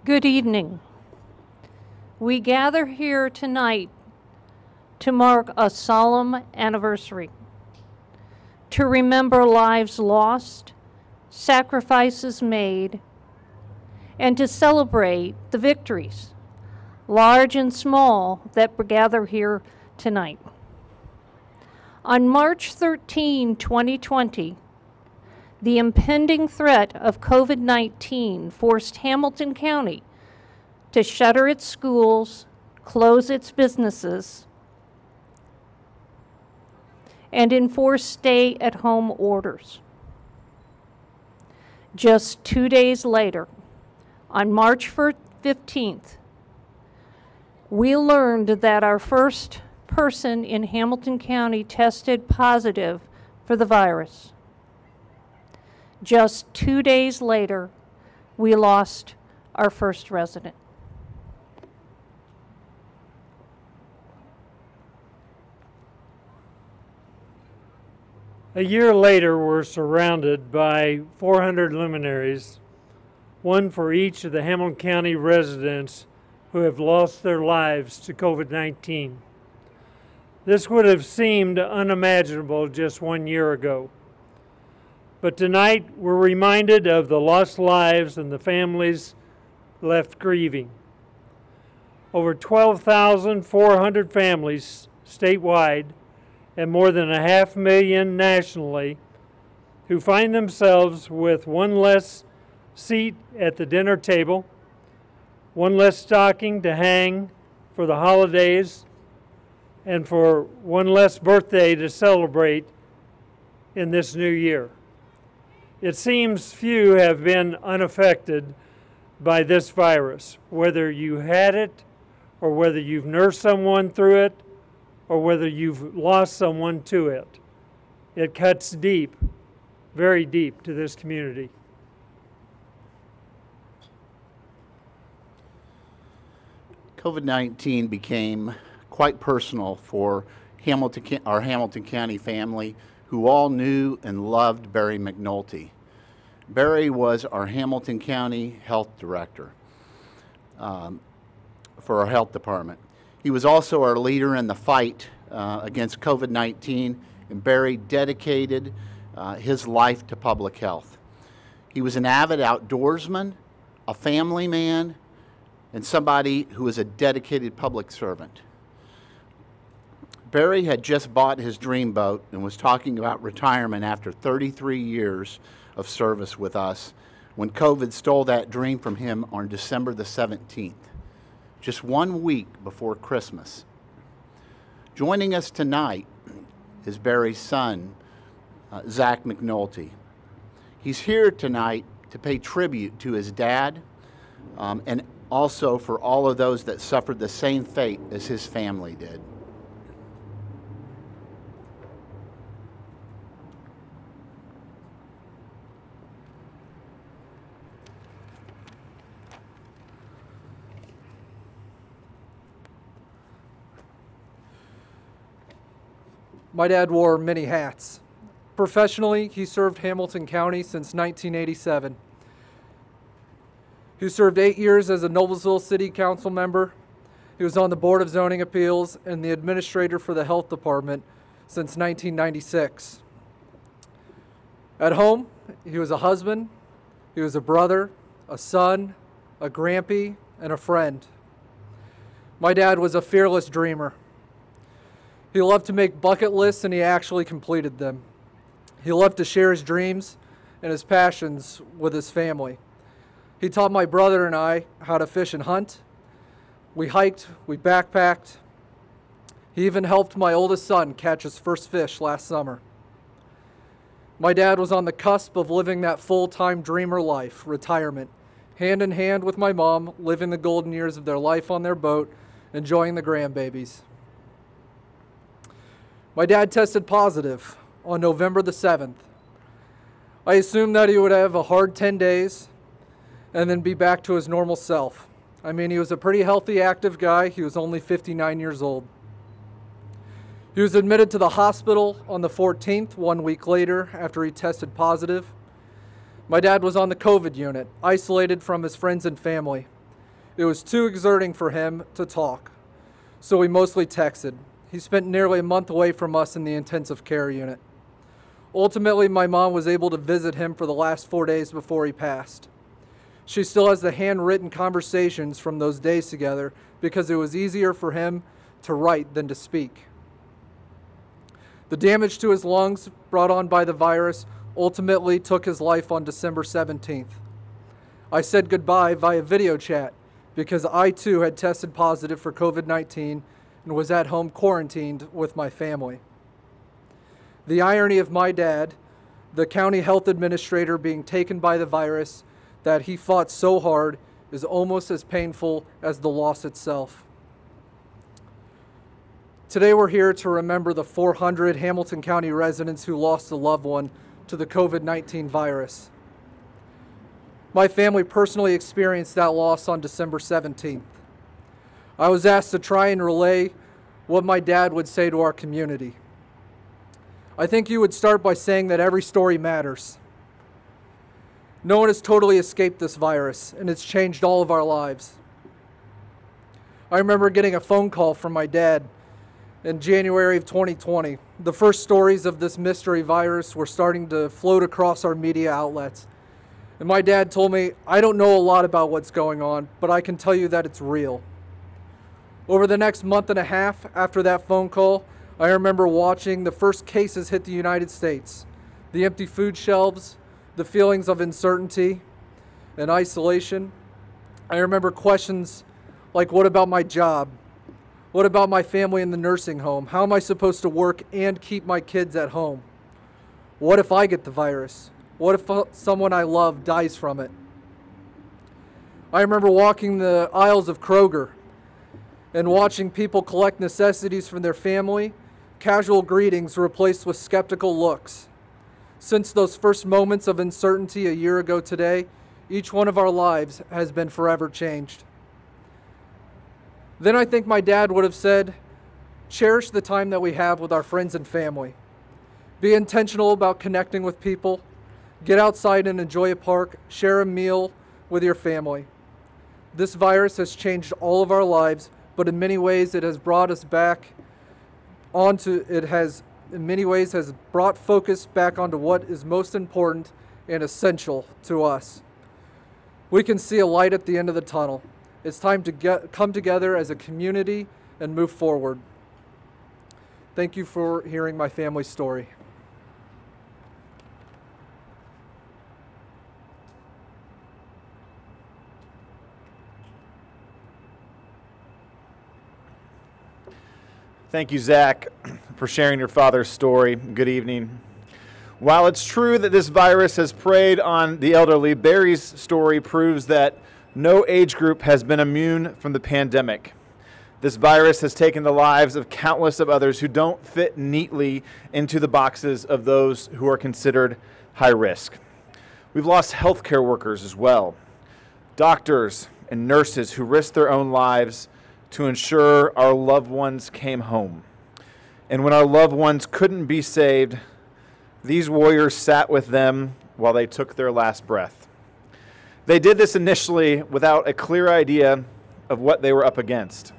Good evening. We gather here tonight to mark a solemn anniversary, to remember lives lost, sacrifices made, and to celebrate the victories, large and small, that gather here tonight. On March 13, 2020, the impending threat of COVID-19 forced Hamilton County to shutter its schools, close its businesses, and enforce stay-at-home orders. Just 2 days later, on March 15th, we learned that our first person in Hamilton County tested positive for the virus. Just 2 days later, we lost our first resident. A year later, we're surrounded by 400 luminaries, one for each of the Hamilton County residents who have lost their lives to COVID-19. This would have seemed unimaginable just 1 year ago. But tonight, we're reminded of the lost lives and the families left grieving. Over 12,400 families statewide and more than 500,000 nationally who find themselves with one less seat at the dinner table, one less stocking to hang for the holidays, and for one less birthday to celebrate in this new year. It seems few have been unaffected by this virus, whether you had it or whether you've nursed someone through it or whether you've lost someone to it. It cuts deep, very deep to this community. COVID-19 became quite personal for our Hamilton County family, who all knew and loved Barry McNulty. Barry was our Hamilton County Health Director for our health department. He was also our leader in the fight against COVID-19, and Barry dedicated his life to public health. He was an avid outdoorsman, a family man, and somebody who was a dedicated public servant. Barry had just bought his dream boat and was talking about retirement after 33 years of service with us when COVID stole that dream from him on December the 17th, just 1 week before Christmas. Joining us tonight is Barry's son, Zach McNulty. He's here tonight to pay tribute to his dad and also for all of those that suffered the same fate as his family did. My dad wore many hats. Professionally, he served Hamilton County since 1987. He served 8 years as a Noblesville City Council member. He was on the Board of Zoning Appeals and the administrator for the Health Department since 1996. At home, he was a husband, he was a brother, a son, a grampy, and a friend. My dad was a fearless dreamer. He loved to make bucket lists, and he actually completed them. He loved to share his dreams and his passions with his family. He taught my brother and I how to fish and hunt. We hiked, we backpacked. He even helped my oldest son catch his first fish last summer. My dad was on the cusp of living that full-time dreamer life, retirement, hand in hand with my mom, living the golden years of their life on their boat, enjoying the grandbabies. My dad tested positive on November the 7th. I assumed that he would have a hard 10 days and then be back to his normal self. I mean, he was a pretty healthy, active guy. He was only 59 years old. He was admitted to the hospital on the 14th, 1 week later, after he tested positive. My dad was on the COVID unit, isolated from his friends and family. It was too exerting for him to talk, so we mostly texted. He spent nearly a month away from us in the intensive care unit. Ultimately, my mom was able to visit him for the last 4 days before he passed. She still has the handwritten conversations from those days together because it was easier for him to write than to speak. The damage to his lungs brought on by the virus ultimately took his life on December 17th. I said goodbye via video chat because I too had tested positive for COVID-19 and was at home quarantined with my family. The irony of my dad, the county health administrator, being taken by the virus that he fought so hard is almost as painful as the loss itself. Today we're here to remember the 400 Hamilton County residents who lost a loved one to the COVID-19 virus. My family personally experienced that loss on December 17th. I was asked to try and relay what my dad would say to our community. I think you would start by saying that every story matters. No one has totally escaped this virus, and it's changed all of our lives. I remember getting a phone call from my dad in January of 2020. The first stories of this mystery virus were starting to float across our media outlets. And my dad told me, I don't know a lot about what's going on, but I can tell you that it's real. Over the next month and a half after that phone call, I remember watching the first cases hit the United States, the empty food shelves, the feelings of uncertainty and isolation. I remember questions like, what about my job? What about my family in the nursing home? How am I supposed to work and keep my kids at home? What if I get the virus? What if someone I love dies from it? I remember walking the aisles of Kroger and watching people collect necessities from their family, casual greetings replaced with skeptical looks. Since those first moments of uncertainty a year ago today, each one of our lives has been forever changed. Then I think my dad would have said, cherish the time that we have with our friends and family. Be intentional about connecting with people. Get outside and enjoy a park. Share a meal with your family. This virus has changed all of our lives, but in many ways it has brought us back onto, in many ways has brought focus back onto what is most important and essential to us. We can see a light at the end of the tunnel. It's time to come together as a community and move forward. Thank you for hearing my family's story. Thank you, Zach, for sharing your father's story. Good evening. While it's true that this virus has preyed on the elderly, Barry's story proves that no age group has been immune from the pandemic. This virus has taken the lives of countless of others who don't fit neatly into the boxes of those who are considered high risk. We've lost healthcare workers as well, doctors and nurses who risked their own lives to ensure our loved ones came home. And when our loved ones couldn't be saved, these warriors sat with them while they took their last breath. They did this initially without a clear idea of what they were up against,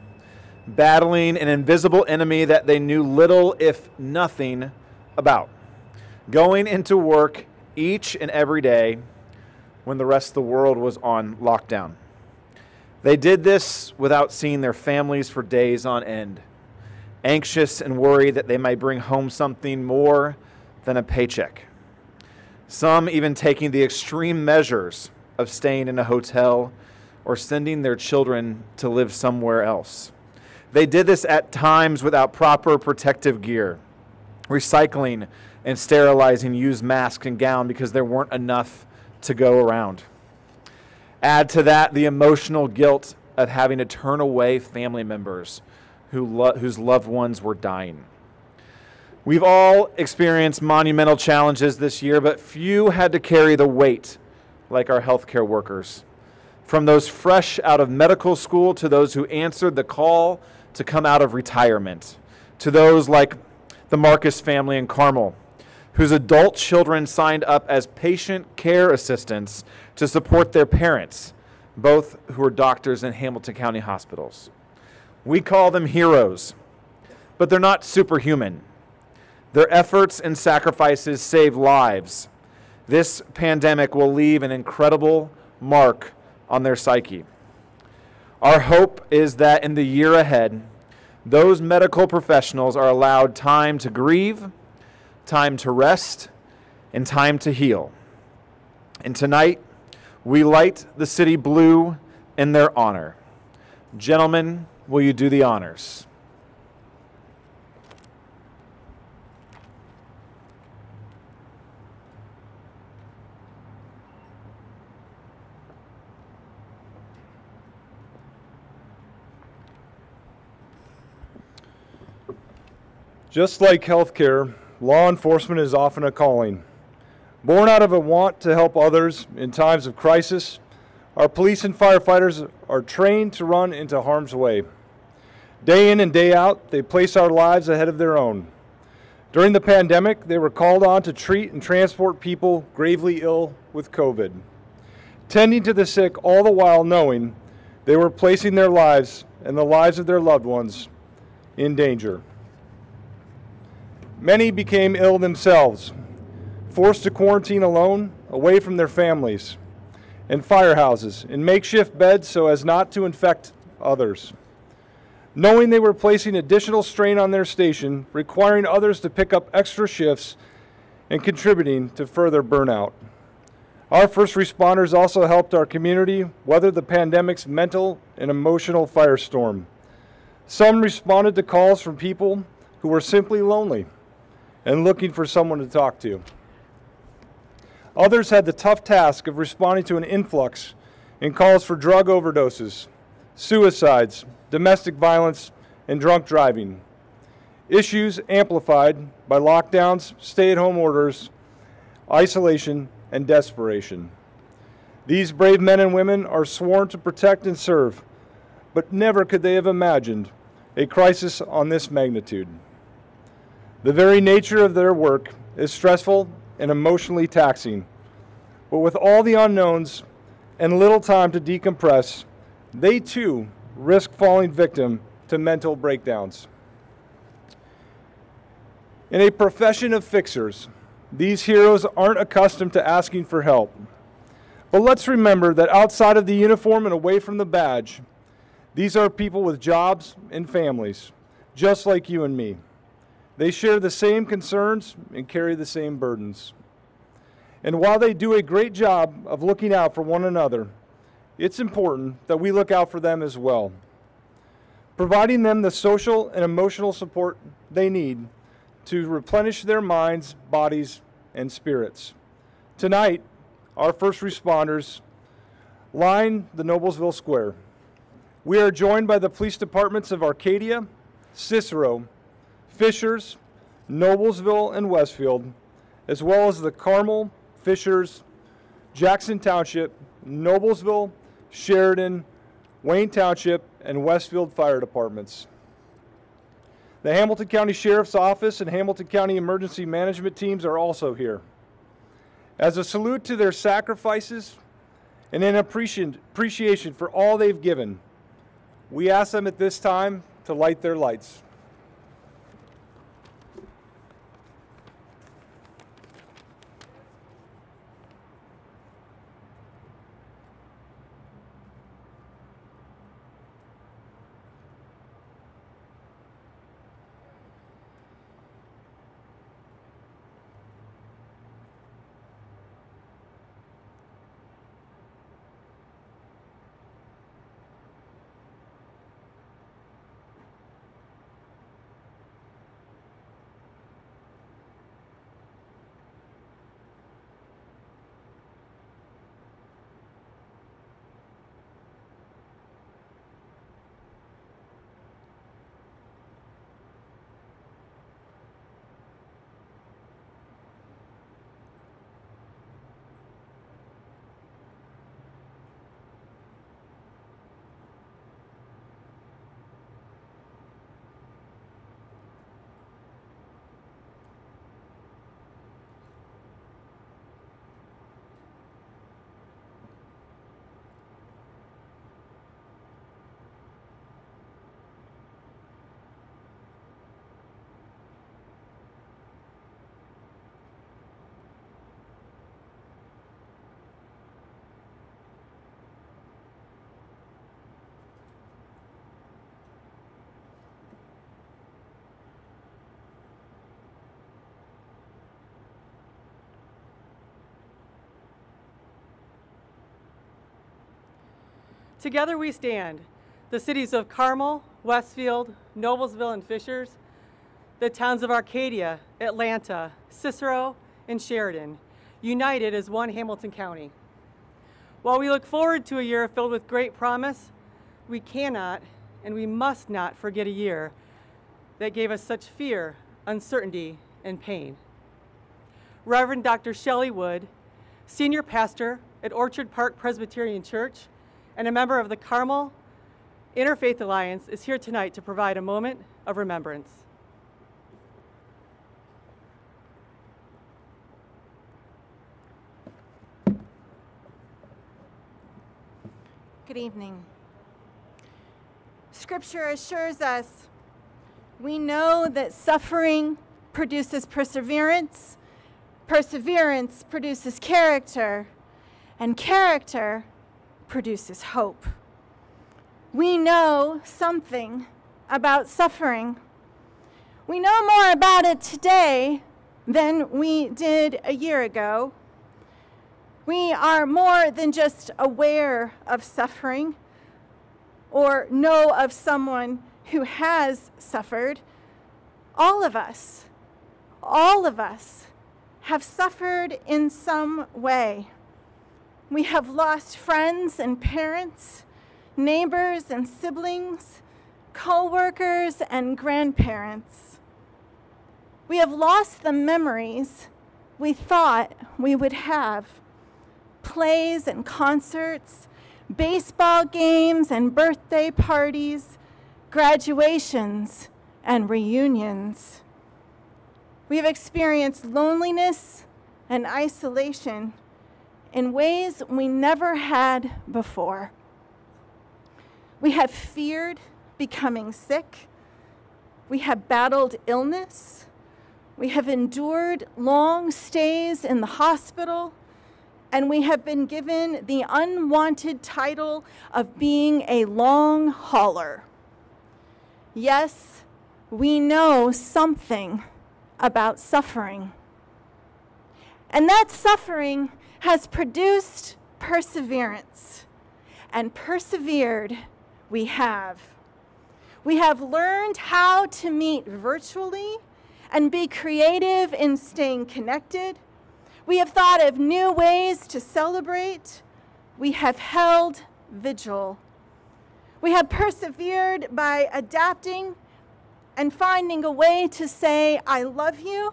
battling an invisible enemy that they knew little, if nothing, about, going into work each and every day when the rest of the world was on lockdown. They did this without seeing their families for days on end, anxious and worried that they might bring home something more than a paycheck. Some even taking the extreme measures of staying in a hotel or sending their children to live somewhere else. They did this at times without proper protective gear, recycling and sterilizing used masks and gowns because there weren't enough to go around. Add to that the emotional guilt of having to turn away family members whose loved ones were dying. We've all experienced monumental challenges this year, but few had to carry the weight like our healthcare workers. From those fresh out of medical school to those who answered the call to come out of retirement, to those like the Marcus family in Carmel, whose adult children signed up as patient care assistants to support their parents, both who are doctors in Hamilton County hospitals. We call them heroes, but they're not superhuman. Their efforts and sacrifices save lives. This pandemic will leave an incredible mark on their psyche. Our hope is that in the year ahead, those medical professionals are allowed time to grieve, time to rest, and time to heal. And tonight, we light the city blue in their honor. Gentlemen, will you do the honors? Just like healthcare, law enforcement is often a calling. Born out of a want to help others in times of crisis, our police and firefighters are trained to run into harm's way. Day in and day out, they place our lives ahead of their own. During the pandemic, they were called on to treat and transport people gravely ill with COVID, tending to the sick all the while knowing they were placing their lives and the lives of their loved ones in danger. Many became ill themselves, forced to quarantine alone, away from their families, in firehouses, in makeshift beds so as not to infect others. Knowing they were placing additional strain on their station, requiring others to pick up extra shifts, and contributing to further burnout. Our first responders also helped our community weather the pandemic's mental and emotional firestorm. Some responded to calls from people who were simply lonely and looking for someone to talk to. Others had the tough task of responding to an influx in calls for drug overdoses, suicides, domestic violence, and drunk driving. Issues amplified by lockdowns, stay-at-home orders, isolation, and desperation. These brave men and women are sworn to protect and serve, but never could they have imagined a crisis on this magnitude. The very nature of their work is stressful and emotionally taxing, but with all the unknowns and little time to decompress, they too risk falling victim to mental breakdowns. In a profession of fixers, these heroes aren't accustomed to asking for help. But let's remember that outside of the uniform and away from the badge, these are people with jobs and families, just like you and me. They share the same concerns and carry the same burdens. And while they do a great job of looking out for one another, it's important that we look out for them as well, providing them the social and emotional support they need to replenish their minds, bodies, and spirits. Tonight, our first responders line the Noblesville Square. We are joined by the police departments of Arcadia, Cicero, Fishers, Noblesville, and Westfield, as well as the Carmel, Fishers, Jackson Township, Noblesville, Sheridan, Wayne Township, and Westfield fire departments. The Hamilton County Sheriff's Office and Hamilton County Emergency Management teams are also here. As a salute to their sacrifices and an appreciation for all they've given, we ask them at this time to light their lights. Together we stand, the cities of Carmel, Westfield, Noblesville, and Fishers, the towns of Arcadia, Atlanta, Cicero, and Sheridan, united as one Hamilton County. While we look forward to a year filled with great promise, we cannot and we must not forget a year that gave us such fear, uncertainty, and pain. Reverend Dr. Shelley Wood, senior pastor at Orchard Park Presbyterian Church and a member of the Carmel Interfaith Alliance, is here tonight to provide a moment of remembrance. Good evening. Scripture assures us we know that suffering produces perseverance, perseverance produces character, and character produces hope. We know something about suffering. We know more about it today than we did a year ago. We are more than just aware of suffering or know of someone who has suffered. All of us have suffered in some way. We have lost friends and parents, neighbors and siblings, co-workers and grandparents. We have lost the memories we thought we would have. Plays and concerts, baseball games and birthday parties, graduations and reunions. We have experienced loneliness and isolation in ways we never had before. We have feared becoming sick. We have battled illness. We have endured long stays in the hospital. And we have been given the unwanted title of being a long hauler. Yes, we know something about suffering. And that suffering has produced perseverance. And persevered we have. We have learned how to meet virtually and be creative in staying connected. We have thought of new ways to celebrate. We have held vigil. We have persevered by adapting and finding a way to say, I love you,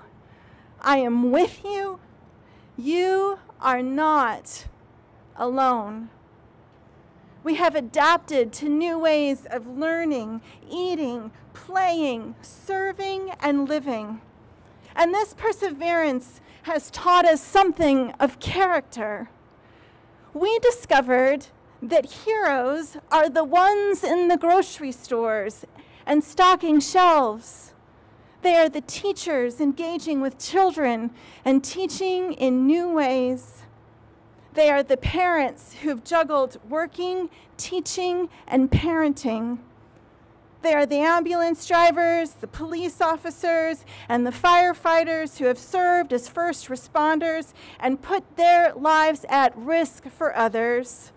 I am with you, you are not alone. We have adapted to new ways of learning, eating, playing, serving, and living. And this perseverance has taught us something of character. We discovered that heroes are the ones in the grocery stores and stocking shelves. They are the teachers engaging with children and teaching in new ways. They are the parents who've juggled working, teaching, and parenting. They are the ambulance drivers, the police officers, and the firefighters who have served as first responders and put their lives at risk for others.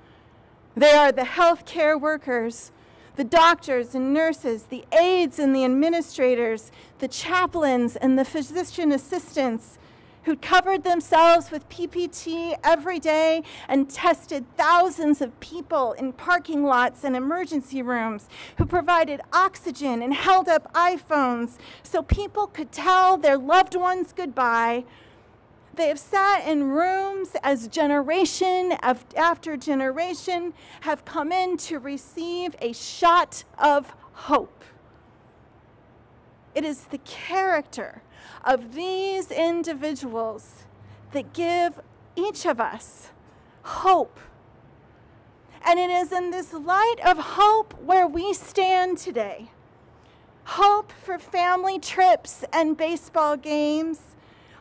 They are the healthcare workers, the doctors and nurses, the aides and the administrators, the chaplains and the physician assistants who covered themselves with PPE every day and tested thousands of people in parking lots and emergency rooms, who provided oxygen and held up iPhones so people could tell their loved ones goodbye. They have sat in rooms as generation after generation have come in to receive a shot of hope. It is the character of these individuals that give each of us hope. And it is in this light of hope where we stand today. Hope for family trips and baseball games.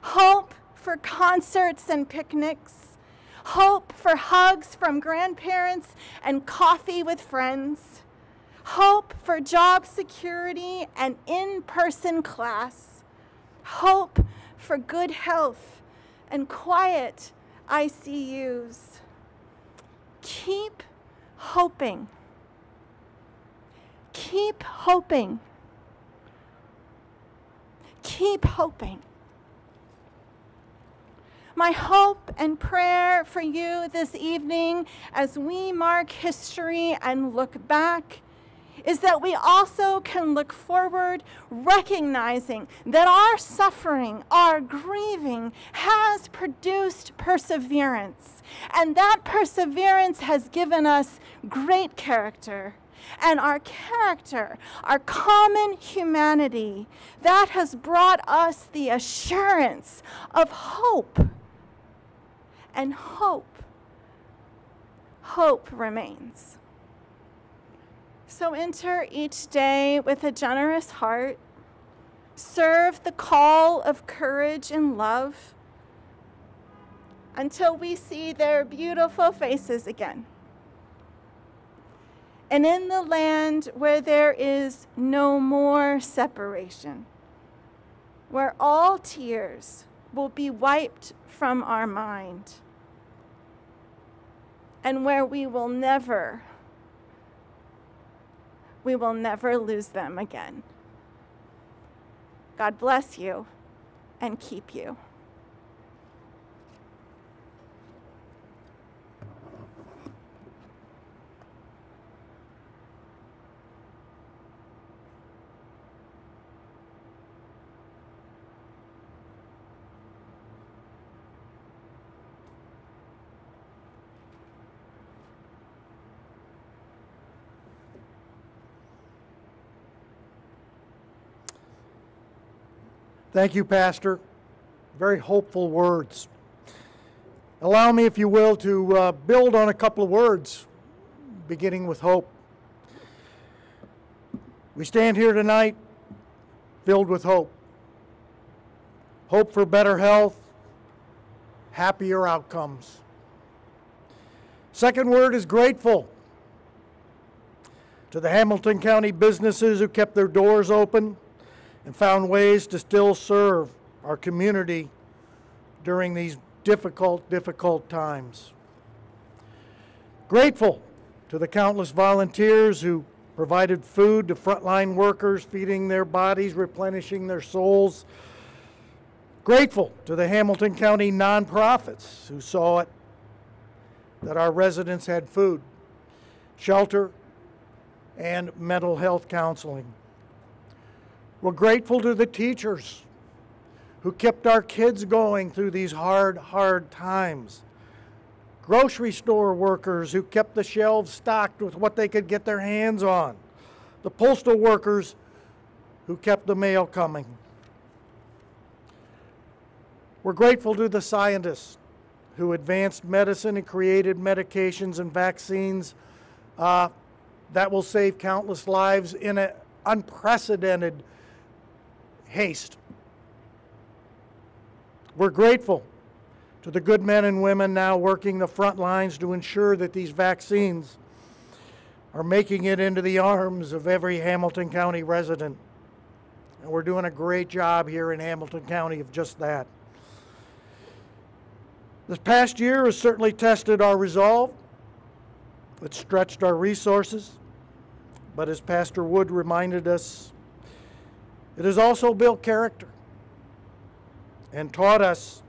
Hope for concerts and picnics. Hope for hugs from grandparents and coffee with friends. Hope for job security and in-person class. Hope for good health and quiet ICUs. Keep hoping. Keep hoping. Keep hoping. My hope and prayer for you this evening as we mark history and look back is that we also can look forward, recognizing that our suffering, our grieving has produced perseverance. And that perseverance has given us great character. And our character, our common humanity, that has brought us the assurance of hope. And hope remains. So enter each day with a generous heart. Serve the call of courage and love until we see their beautiful faces again. And in the land where there is no more separation, where all tears will be wiped from our mind, and where we will never lose them again. God bless you and keep you. Thank you, Pastor. Very hopeful words. Allow me, if you will, to build on a couple of words, beginning with hope. We stand here tonight filled with hope. Hope for better health, happier outcomes. Second word is grateful. To the Hamilton County businesses who kept their doors open and found ways to still serve our community during these difficult times. Grateful to the countless volunteers who provided food to frontline workers, feeding their bodies, replenishing their souls. Grateful to the Hamilton County nonprofits who saw it that our residents had food, shelter, and mental health counseling. We're grateful to the teachers who kept our kids going through these hard times. Grocery store workers who kept the shelves stocked with what they could get their hands on. The postal workers who kept the mail coming. We're grateful to the scientists who advanced medicine and created medications and vaccines that will save countless lives in an unprecedented haste. We're grateful to the good men and women now working the front lines to ensure that these vaccines are making it into the arms of every Hamilton County resident. And we're doing a great job here in Hamilton County of just that. This past year has certainly tested our resolve. It stretched our resources. But as Pastor Wood reminded us, it has also built character and taught us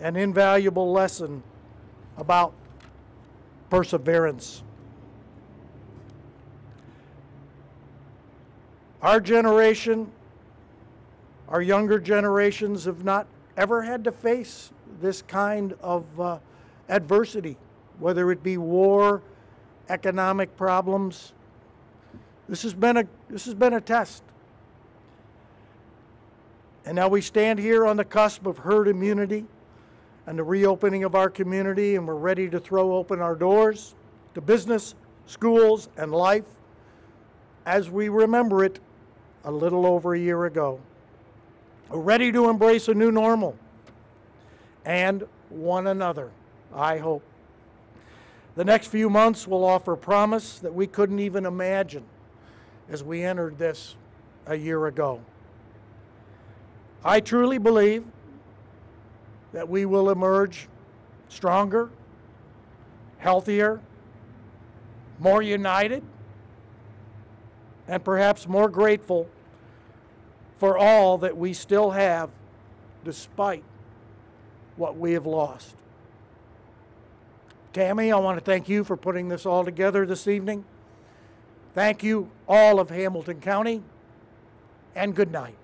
an invaluable lesson about perseverance. Our generation, our younger generations have not ever had to face this kind of adversity, whether it be war, economic problems. This has been a test. And now we stand here on the cusp of herd immunity and the reopening of our community, and we're ready to throw open our doors to business, schools, and life as we remember it a little over a year ago. We're ready to embrace a new normal and one another, I hope. The next few months will offer promise that we couldn't even imagine as we entered this a year ago. I truly believe that we will emerge stronger, healthier, more united, and perhaps more grateful for all that we still have despite what we have lost. Tammy, I want to thank you for putting this all together this evening. Thank you, all of Hamilton County, and good night.